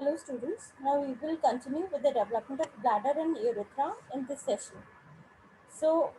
Hello students, now we will continue with the development of bladder and urethra in this session. So,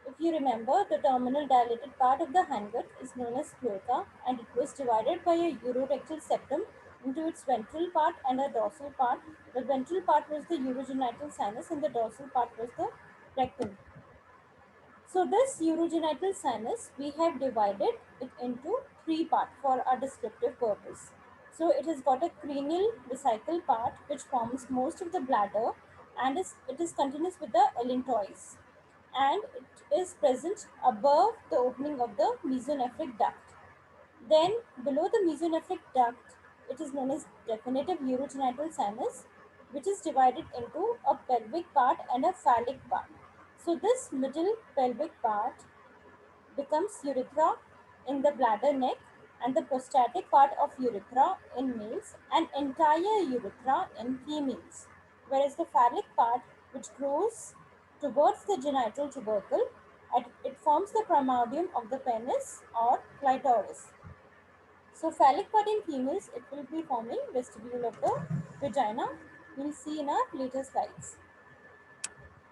if you remember, the terminal dilated part of the hindgut is known as cloaca and it was divided by a urorectal septum into its ventral part and a dorsal part. The ventral part was the urogenital sinus and the dorsal part was the rectum. So this urogenital sinus, we have divided it into three parts for our descriptive purpose. So it has got a cranial vesicle part which forms most of the bladder and it is continuous with the allantois and it is present above the opening of the mesonephric duct. Then below the mesonephric duct, it is known as definitive urogenital sinus, which is divided into a pelvic part and a phallic part. So this middle pelvic part becomes urethra in the bladder neck and the prostatic part of urethra in males and entire urethra in females. Whereas the phallic part, which grows towards the genital tubercle, it forms the primordium of the penis or clitoris. So phallic part in females, it will be forming vestibule of the vagina. We'll see in our later slides.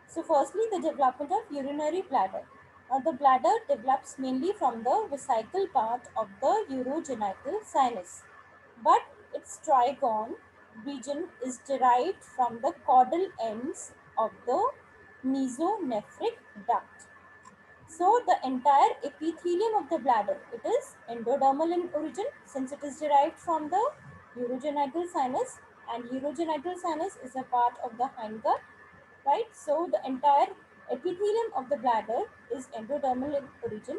So firstly, the development of urinary bladder. Now the bladder develops mainly from the vesical part of the urogenital sinus, but its trigone region is derived from the caudal ends of the mesonephric duct. So the entire epithelium of the bladder, it is endodermal in origin since it is derived from the urogenital sinus and urogenital sinus is a part of the hindgut, right? So the entire epithelium of the bladder is endodermal in origin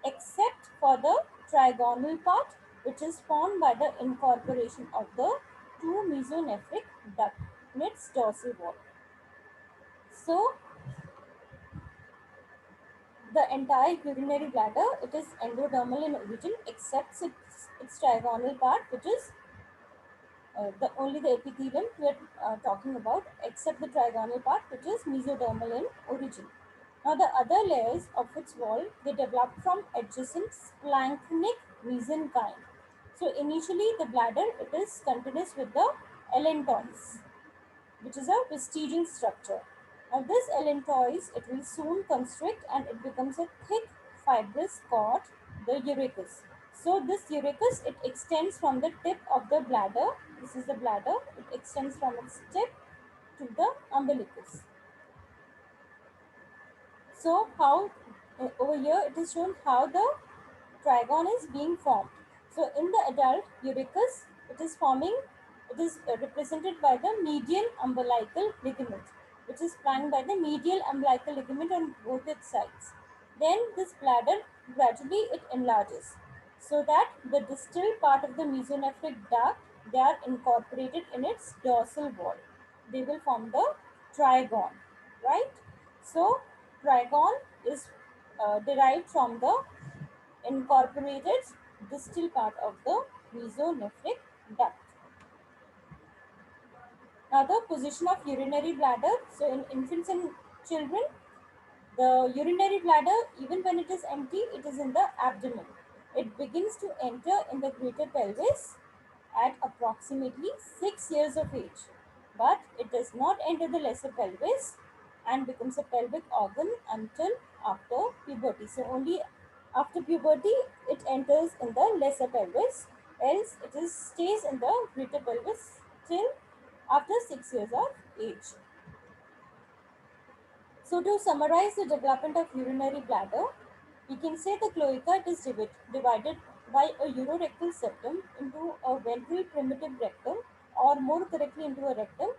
except for the trigonal part which is formed by the incorporation of the two mesonephric duct in its dorsal wall. So the entire urinary bladder, it is endodermal in origin except its trigonal part which is the only the epithelium we are talking about except the trigonal part which is mesodermal in origin. Now the other layers of its wall, they develop from adjacent splanchnic mesenchyme. So initially the bladder, it is continuous with the allantois, which is a vestigial structure. Now this allantois, it will soon constrict and it becomes a thick fibrous cord, the urethus. So this urethus, it extends from the tip of the bladder. This is the bladder. It extends from its tip to the umbilicus. So how over here it is shown how the trigone is being formed. So in the adult urethus, it is forming, it is represented by the medial umbilical ligament, which is flanked by the medial umbilical ligament on both its sides. Then this bladder gradually it enlarges so that the distal part of the mesonephric duct, they are incorporated in its dorsal wall. They will form the trigone, right? So trigone is derived from the incorporated distal part of the mesonephric duct. Now the position of urinary bladder. So in infants and children, the urinary bladder, even when it is empty, it is in the abdomen. It begins to enter in the greater pelvis at approximately 6 years of age, but it does not enter the lesser pelvis and becomes a pelvic organ until after puberty. So only after puberty it enters in the lesser pelvis, else it is stays in the greater pelvis till after 6 years of age. So to summarize the development of urinary bladder, we can say the cloaca is divided by a urorectal septum into a ventral primitive rectum, or more correctly into a rectum,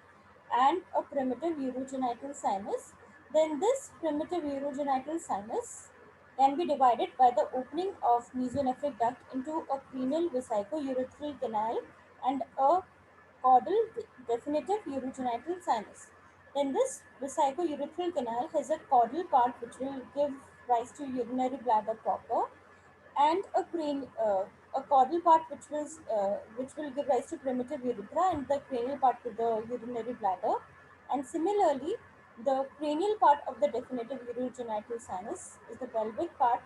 and a primitive urogenital sinus. Then this primitive urogenital sinus can be divided by the opening of mesonephric duct into a cranial vesico-urethral canal and a caudal definitive urogenital sinus. Then this vesico-urethral canal has a caudal part which will give rise to urinary bladder proper, and a caudal part which will give rise to primitive urethra, and the cranial part to the urinary bladder. And similarly, the cranial part of the definitive urogenital sinus is the pelvic part,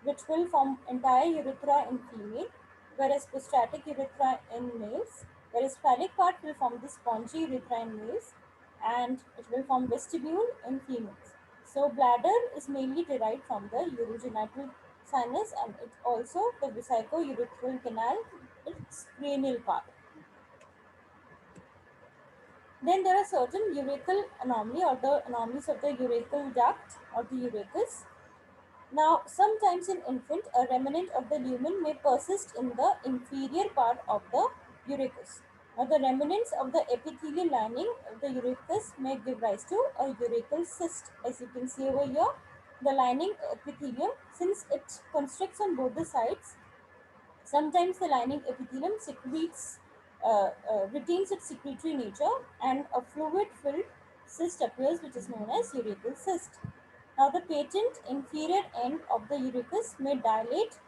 which will form entire urethra in female, whereas prostatic urethra in males. whereas phallic part will form the spongy urethra in males and it will form vestibule in females. So bladder is mainly derived from the urogenital sinus and it also the vesico-urethral canal, its cranial part. Then there are certain urethral anomaly or the anomalies of the urethral duct or the urethus. Now, sometimes in infant, a remnant of the lumen may persist in the inferior part of the urethus. Now, the remnants of the epithelial lining of the urethus may give rise to a urethral cyst. As you can see over here, the lining epithelium, since it constricts on both the sides, sometimes the lining epithelium retains its secretory nature and a fluid-filled cyst appears which is known as urethral cyst. Now the patent inferior end of the urethus may dilate,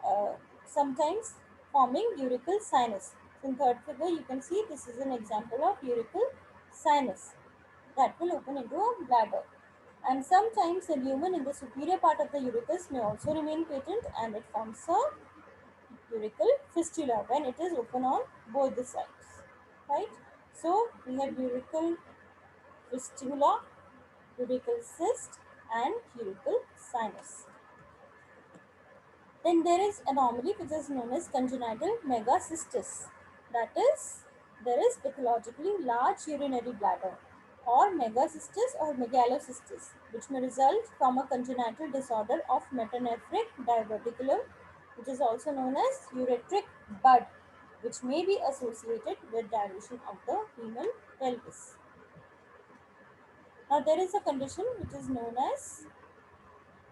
uh, sometimes forming urethral sinus. So in third figure you can see this is an example of urethral sinus that will open into a bladder. And sometimes the lumen in the superior part of the urethus may also remain patent and it forms a urethral fistula when it is open on both the sides, right? So we have urethral fistula, urethral cyst and urethral sinus. Then there is anomaly which is known as congenital megacystis. That is, there is pathologically large urinary bladder or megacystis or megalocystis which may result from a congenital disorder of metanephric diverticulum which is also known as ureteric bud which may be associated with dilution of the female pelvis. Now there is a condition which is known as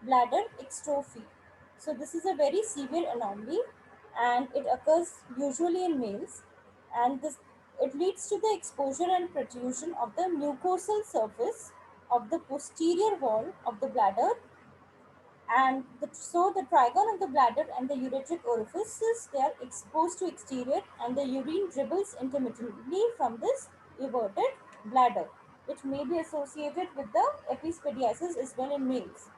bladder extrophy. So this is a very severe anomaly and it occurs usually in males and this it leads to the exposure and protrusion of the mucosal surface of the posterior wall of the bladder and so the trigon of the bladder and the ureteric orifices they are exposed to exterior and the urine dribbles intermittently from this everted bladder which may be associated with the epispadiasis as well in males.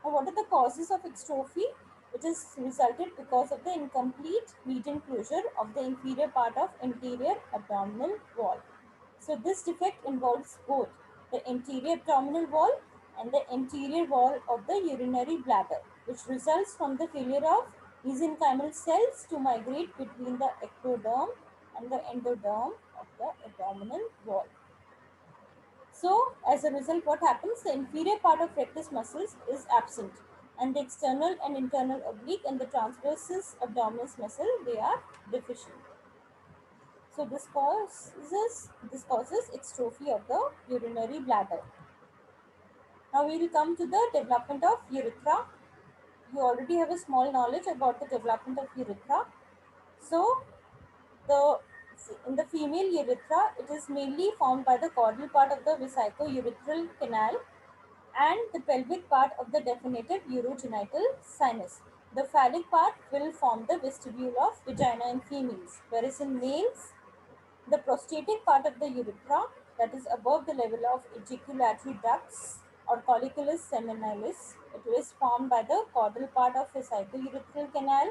Now what are the causes of extrophy? It is resulted because of the incomplete region closure of the inferior part of anterior abdominal wall. So this defect involves both the anterior abdominal wall and the anterior wall of the urinary bladder, which results from the failure of mesenchymal cells to migrate between the ectoderm and the endoderm of the abdominal wall. So, as a result, what happens? The inferior part of rectus muscles is absent, and the external and internal oblique and the transversus abdominis muscle they are deficient. So this causes extrophy of the urinary bladder. Now we will come to the development of urethra. You already have a small knowledge about the development of urethra. So the in the female urethra, it is mainly formed by the caudal part of the vesico-urethral canal and the pelvic part of the definitive urogenital sinus. The phallic part will form the vestibule of vagina in females, whereas in males the prostatic part of the urethra, that is above the level of ejaculatory ducts or colliculus seminalis, it is formed by the caudal part of vesico-urethral canal.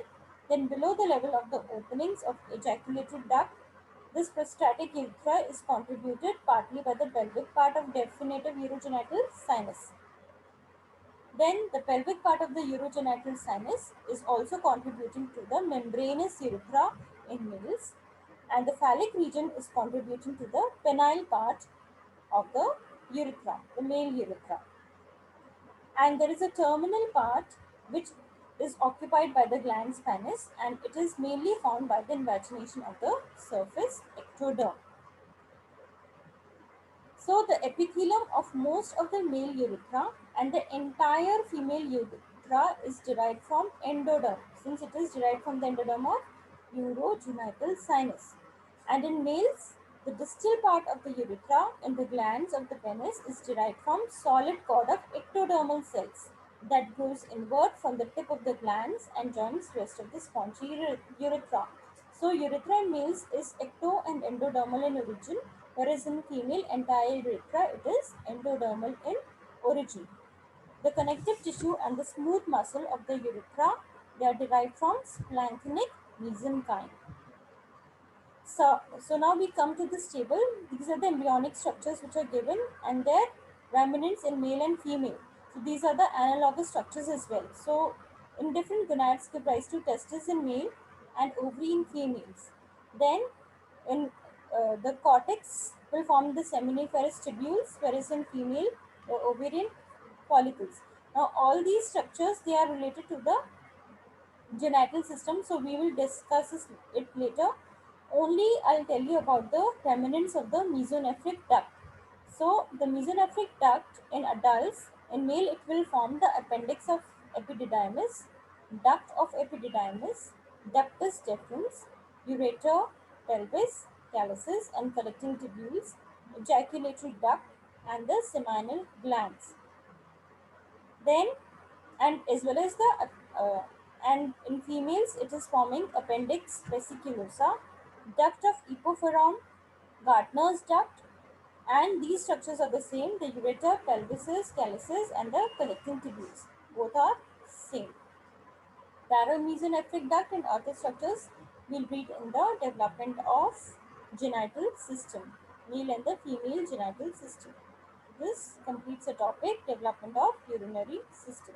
Then below the level of the openings of ejaculatory duct, this prostatic urethra is contributed partly by the pelvic part of definitive urogenital sinus. Then the pelvic part of the urogenital sinus is also contributing to the membranous urethra in males and the phallic region is contributing to the penile part of the urethra, the male urethra. And there is a terminal part which is occupied by the glans penis and it is mainly formed by the invagination of the surface ectoderm. So the epithelium of most of the male urethra and the entire female urethra is derived from endoderm since it is derived from the endoderm of urogenital sinus. And in males, the distal part of the urethra and the glands of the penis is derived from solid cord of ectodermal cells that grows inward from the tip of the glands and joins rest of the spongy urethra. So urethra in males is ecto and endodermal in origin, whereas in female entire urethra it is endodermal in origin. The connective tissue and the smooth muscle of the urethra they are derived from splanchnic mesenchyme. So now we come to this table. These are the embryonic structures which are given and their remnants in male and female. So these are the analogous structures as well. So in different gonads give rise to testes in male and ovary in females. Then in the cortex will form the seminiferous tubules, whereas in female the ovarian follicles. Now all these structures they are related to the genital system, so we will discuss it later. Only I'll tell you about the remnants of the mesonephric duct. So the mesonephric duct in adults, in male it will form the appendix of epididymis, duct of epididymis, ductus deferens, ureter, pelvis, calyces and collecting tubules, ejaculatory duct and the seminal glands. Then and as well as the and in females it is forming appendix vesiculosa, duct of Epiphora, Gardner's duct, and these structures are the same. The ureter, pelvises, calyces, and the collecting tubules both are same. Paramesonephric duct and other structures will read in the development of genital system, male and the female genital system. This completes the topic development of urinary system.